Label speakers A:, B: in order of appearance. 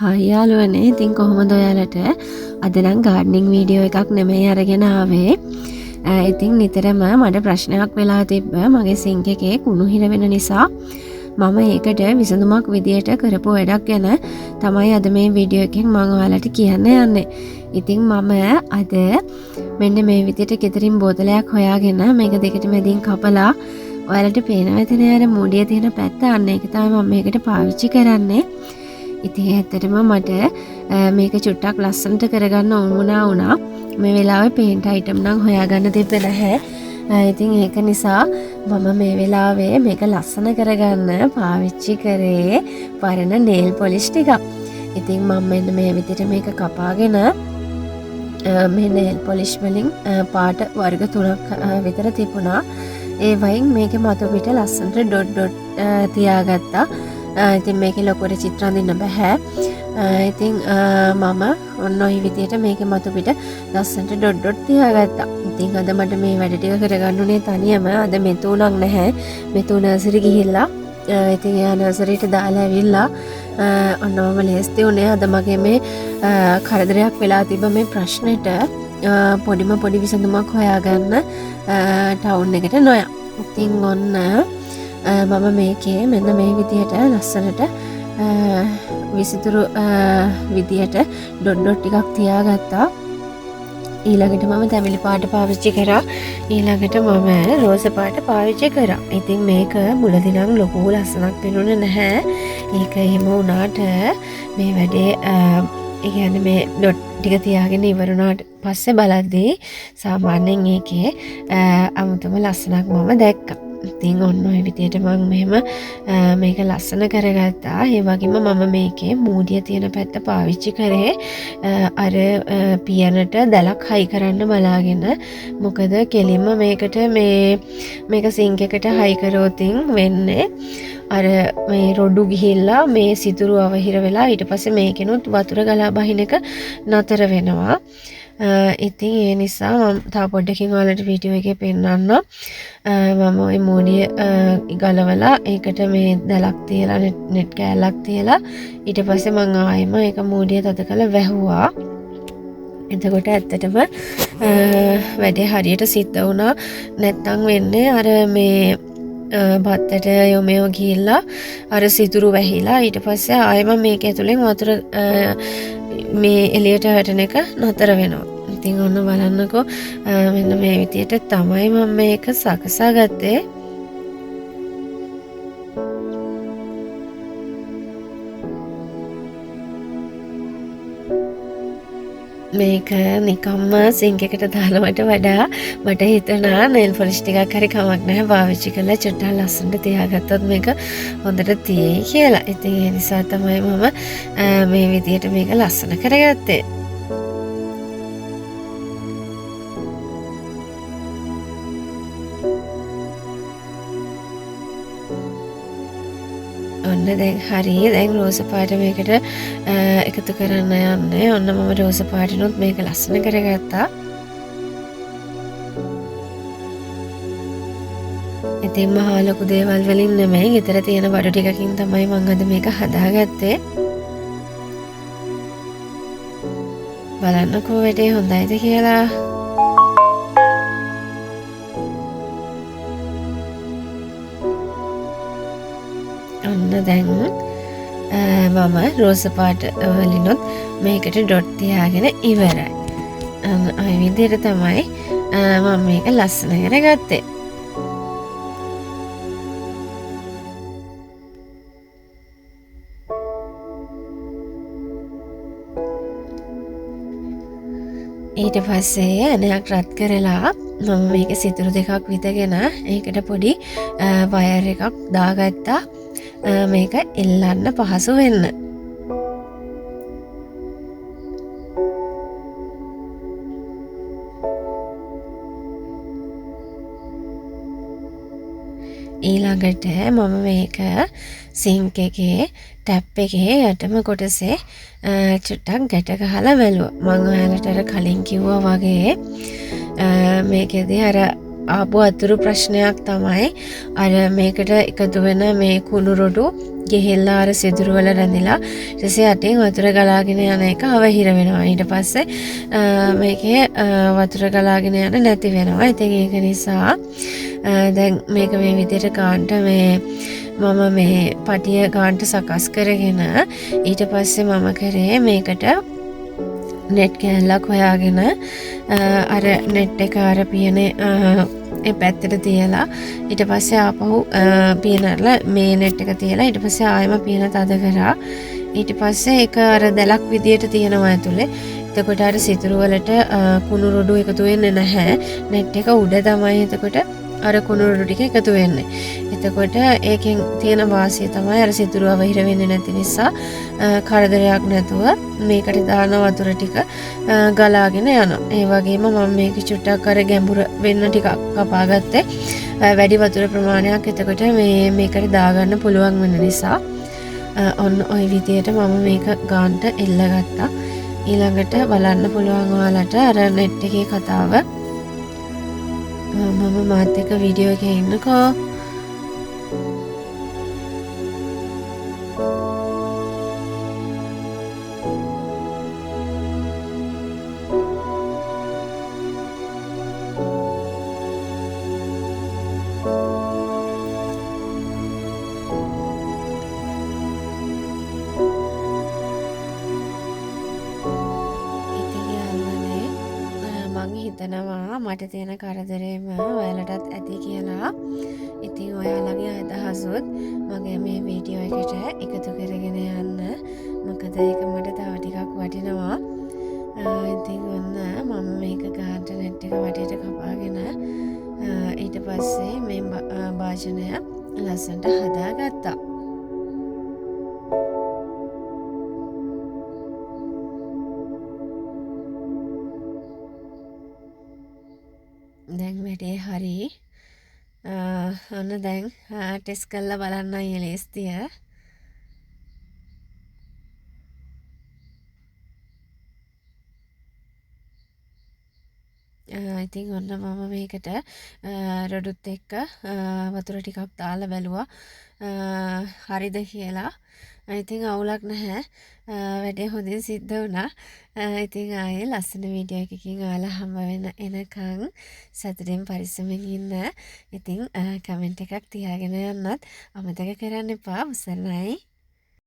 A: Hi යාළුවනේ. ඉතින් කොහොමද ඔයාලට? අද නම් ගාඩ්නින් වීඩියෝ එකක් නෙමෙයි අරගෙන ආවේ. ඉතින් නිතරම මට ප්‍රශ්නයක් වෙලා තිබ්බා. මගේ සිංක් එකේ කුණු හිර වෙන නිසා මම ඒකට විසඳුමක් විදියට කරපු වැඩක් ගැන තමයි අද මේ වීඩියෝ එකෙන් මම ඔයාලට කියන්න යන්නේ. ඉතින් මම අද මෙන්න මේ විදියට ගෙදරින් බෝතලයක් හොයාගෙන මේක දෙකට මැදින් කපලා ඔයාලට පේනවා ඇතිනේ අර මුඩියේ තියෙන පැත්ත අන්න ඒක තමයි මම මේකට පාවිච්චි කරන්නේ. ඉතින් ඇත්තටම මට මේක චුට්ටක් ලස්සනට කරගන්න වුණා. මේ වෙලාවේ පේන්ට් අයිටම් නම් හොයාගන්න දෙන්න නැහැ. ඉතින් ඒක නිසා මම මේ වෙලාවේ මේක ලස්සන කරගන්න පාවිච්චි කරේ පරණ nail polish ටිකක්. ඉතින් මම මෙන්න මේ විදිහට මේක කපාගෙන මේ nail polish වලින් පාට වර්ග 3ක් විතර තිබුණා. ඒ වයින් මේකේ මතු පිට ලස්සනට ඩොට් තියාගත්තා. ඉතින් මේකේ ලොකුවට චිත්‍ර අඳින්න බෑ. ඉතින් මම ඔන්න ඔය විදියට මේකේ මතු පිට ලස්සනට ඩොට් තියාගත්තා. ඉතින් අද මට මේ වැඩ ටික කරගන්න උනේ තනියම. අද මෙතුණක් නැහැ. මෙතු නර්සරි ගිහිල්ලා ඉතින් එයා නර්සරියට දාලා ඇවිල්ලා ඔන්න මම ලෑස්ති උනේ අද මගේ මේ කරදරයක් වෙලා තිබ්බ මේ ප්‍රශ්නෙට පොඩි විසඳුමක් හොයාගන්න ටවුන් එකට නොයා. ඉතින් ඔන්න මම මේකේ මෙන්න මේ විදියට ලස්සනට විසිතුරු විදියට ඩොට් ටිකක් තියාගත්තා. ඊළඟට මම තැඹිලි පාට පාවිච්චි කරා. ඊළඟට මම රෝස පාට පාවිච්චි කරා. ඉතින් මේක මුලදී නම් ලොකු ලස්සනක් පෙනුනේ නැහැ. ඒක එහෙම වුණාට මේ වැඩේ ඒ කියන්නේ මේ ඩොට් ටික තියාගෙන ඉවරුණාට පස්සේ බලද්දී සාමාන්‍යයෙන් ඒකේ අමුතුම ලස්සනක් මම දැක්කා. ඉතින් ඔන්න ඔය විදියට මම මෙහෙම මේක ලස්සන කරගත්තා. ඒ වගේම මම මේකේ මූඩිය තියෙන පැත්ත පාවිච්චි කරේ අර පියනට දැලක් හයි කරන්න බලාගෙන. මොකද කෙලින්ම මේකට මේක සිංක් එකට හයි කරෝතින් වෙන්නේ අර මේ රොඩු ගිහිල්ලා මේ සිතුරු අවහිර වෙලා ඊට පස්සේ මේකෙනුත් වතුර ගලා බහින එක නතර වෙනවා. ඉතින් ඒ නිසා මම තව පොඩ්ඩකින් ඔයාලට වීඩියෝ එකේ පෙන්නන්නම්. මම ওই මූඩිය ගලවලා ඒකට මේ දැලක් තියලා net කෑල්ලක් තියලා ඊට පස්සේ මම ආයෙම ඒක මූඩිය තද කරලා වැහුවා. එතකොට ඇත්තටම වැඩේ හරියට සිද්ධ වුණා. නැත්තම් වෙන්නේ අර මේ බත්තට යොමයෝ ගිහිල්ලා අර සිතුරු වැහිලා ඊට පස්සේ ආයෙම මේක ඇතුලෙන් වතුර මේ එළියට වැටෙන එක නතර වෙනවා. ඉතින් ඔන්න බලන්නකෝ මෙන්න මේ විදියට තමයි මම මේක සකසා ගත්තේ. මේක නිකම්ම සිංක් එකට දාලමට වඩා මට හිතුණා nail polish ටිකක් හරි කමක් නැහැ පාවිච්චි කරලා චුට්ටක් ලස්සනට තියාගත්තොත් මේක හොඳට තියෙයි කියලා. ඉතින් ඒ නිසා තමයි මම මේ විදියට මේක ලස්සන කරගත්තේ. ඔන්න දැන් හරි. දැන් රෝස පාට මේකට එකතු කරන්න යන්නේ. ඔන්න මම රෝස පාටිනුත් මේක ලස්සන කරගත්තා. ඉතින් මහා ලොකු දේවල් වලින් නෙමෙයි ගෙදර තියෙන බඩු ටිකකින් තමයි මම අද මේක හදාගත්තේ. බලන්නකෝ වැඩේ හොඳයිද කියලා. ඔන්න දැන් මම රෝස පාට වලිනුත් මේකට ඩොට් තියාගෙන ඉවරයි. ඔය විදිහට තමයි මම මේක ලස්සන කරගත්තේ. ඊට පස්සේ ඇණයක් රත් කරලා මම මේක සිතුරු දෙකක් විදගෙන ඒකට පොඩි වයර් එකක් දාගත්තා. මේක එල්ලන්න පහසු වෙන්න. ඊළඟට මම මේක සිංක් එකේ ටැප් එකේ යටම කොටසේ චුට්ටක් ගැට ගහලා බැලුවා. මම ඔයාලට අර කලින් කිව්වා වගේ මේකෙදී අර ආපු අතුරු ප්‍රශ්නයක් තමයි අර මේකට එකතු වෙන මේ කුණු රොඩු ගෙහෙල්ලා අර සිදුරු වල රැඳිලා ඊට පස්සේ අටින් වතුර ගලාගෙන යන එක අවහිර වෙනවා. ඊට පස්සේ මේකේ වතුර ගලාගෙන යන නැති වෙනවා. ඉතින් ඒක නිසා දැන් මේක මේ විදිහට කාන්ට මම මේ පටිය ගාන්ට සකස් කරගෙන ඊට පස්සේ මම කරේ මේකට නෙට් කෑල්ලක් හොයාගෙන අර නෙට් එක අර පියනේ පැත්තට තියලා ඊට පස්සේ ආපහු පියනරලා මේ නෙට් එක තියලා ඊට පස්සේ ආයෙම පියන තද කරා ඊට පස්සේ ඒක අර දැලක් විදියට තියෙනවා ඇතුලේ. එතකොට අර සිතුරු වලට කුණු රොඩු එකතු වෙන්නේ නැහැ. නෙට් එක උඩ තමයි එතකොට අර කුණු රොඩු ටික එකතු වෙන්නේ. එතකොට ඒකෙන් තියෙන වාසිය තමයි අර සිතුරු අවහිර වෙන්නේ නැති නිසා කරදරයක් නැතුව මේකට දාන වතුර ටික ගලාගෙන යනවා. ඒ වගේම මම මේක චුට්ටක් අර ගැඹුර වෙන්න ටිකක් කපා ගත්තේ. වැඩි වතුර ප්‍රමාණයක් එතකොට මේකට දාගන්න පුළුවන් වෙන නිසා ඔන්න ওই විදියට මම මේක ගාන්ට එල්ලගත්තා. ඊළඟට බලන්න පුළුවන් ඔයාලට අර නෙට් එකේ කතාව මම මාත් එක්ක වීඩියෝ එකේ ඉන්නකෝ. හිතනවා මට තියෙන කරදරේම ඔයාලටත් ඇති කියලා. ඉතින් ඔයාලගේ අදහසුත් මගේ මේ වීඩියෝ එකට එකතු කරගෙන යන්න. මොකද ඒක මට තව ටිකක් වටිනවා. ඉතින් ඔන්න මම මේක ගාන්ට නෙට් එක වටේට කපාගෙන ඊට පස්සේ මේ භාජනය ලස්සනට හදාගත්තා. දැන් වැඩේ හරි. ඔන්න දැන් ටෙස්ට් කරලා බලන්නයි ලේස්තිය. ඉතින් ඔන්න මම මේකට රොඩුත් එක්ක වතුර ටිකක් දාලා බැලුවා හරිද කියලා. ඉතින් අවුලක් නැහැ. වැඩේ හොඳින් සිද්ධ වුණා. ඉතින් ආයේ ලස්සන වීඩියෝ එකකින් ඔයාලා හම්බ වෙන එනකන් සතුටින් පරිස්සමෙන් ඉන්න. ඉතින් කමෙන්ට් එකක් තියාගෙන යන්නත් අමතක කරන්න එපා. උසරණයි.